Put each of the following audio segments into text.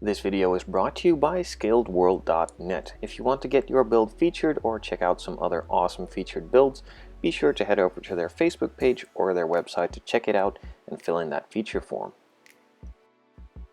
This video is brought to you by ScaledWorld.net. If you want to get your build featured or check out some other awesome featured builds, be sure to head over to their Facebook page or their website to check it out and fill in that feature form.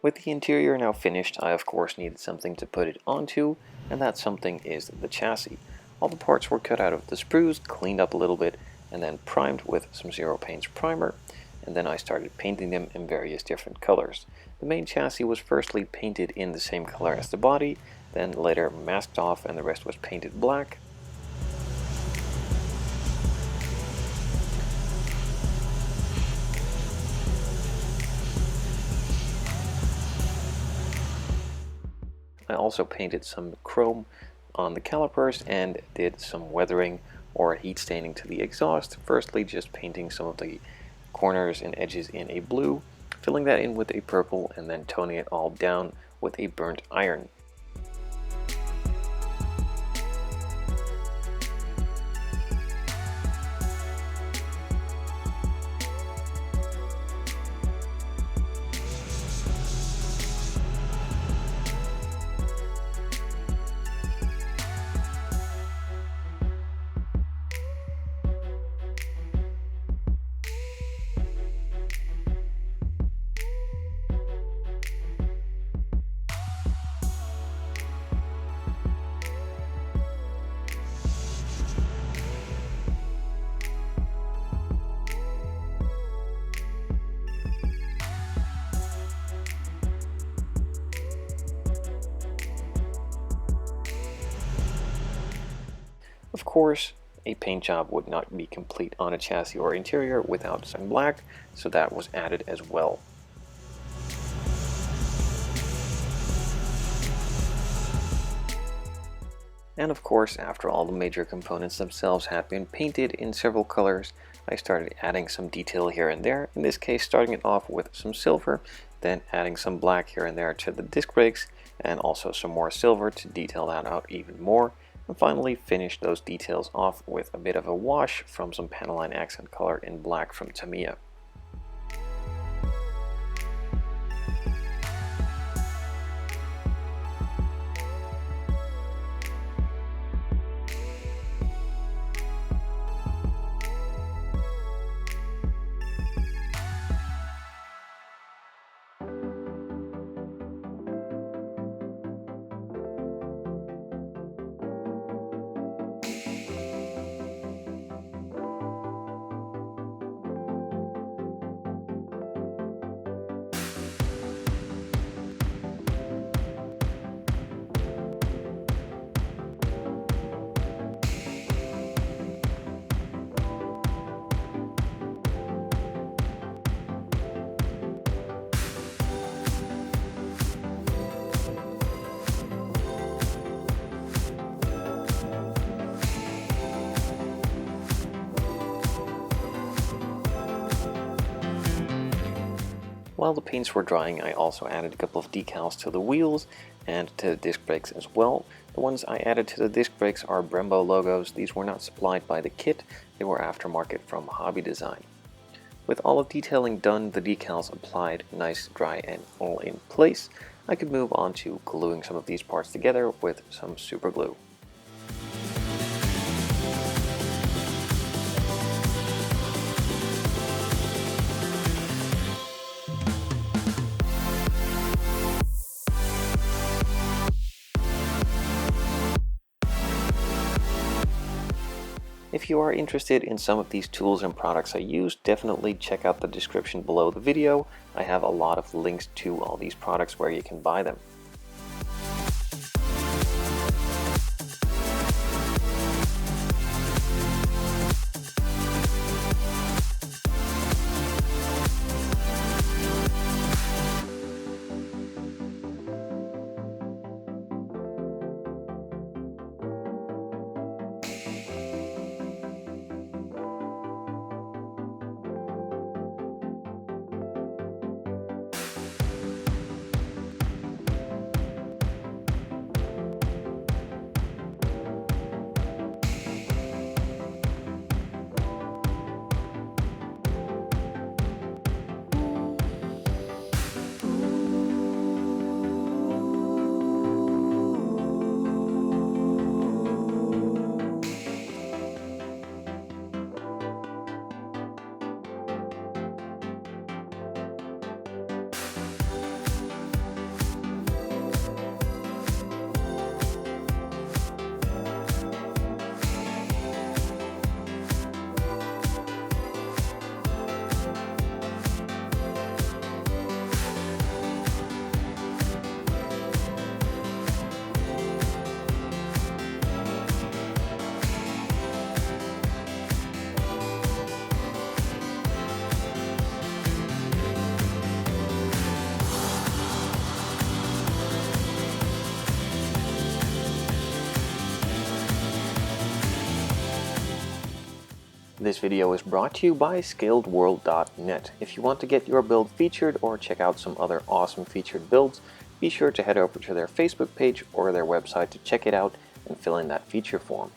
With the interior now finished, I of course needed something to put it onto, and that something is the chassis. All the parts were cut out of the sprues, cleaned up a little bit, and then primed with some Zero Paints primer, and then I started painting them in various different colors. The main chassis was firstly painted in the same color as the body, then later masked off and the rest was painted black. I also painted some chrome on the calipers and did some weathering or heat staining to the exhaust, firstly just painting some of the corners and edges in a blue, filling that in with a purple, and then toning it all down with a burnt iron. Of course, a paint job would not be complete on a chassis or interior without some black, so that was added as well. And of course, after all the major components themselves had been painted in several colors, I started adding some detail here and there, in this case starting it off with some silver, then adding some black here and there to the disc brakes, and also some more silver to detail that out even more, and finally finished those details off with a bit of a wash from some Panaline accent color in black from Tamiya. While the paints were drying, I also added a couple of decals to the wheels and to the disc brakes as well. The ones I added to the disc brakes are Brembo logos. These were not supplied by the kit, they were aftermarket from Hobby Design. With all of detailing done, the decals applied, nice, dry, and all in place, I could move on to gluing some of these parts together with some super glue. If you are interested in some of these tools and products I use, definitely check out the description below the video. I have a lot of links to all these products where you can buy them. This video is brought to you by ScaledWorld.net. If you want to get your build featured or check out some other awesome featured builds, be sure to head over to their Facebook page or their website to check it out and fill in that feature form.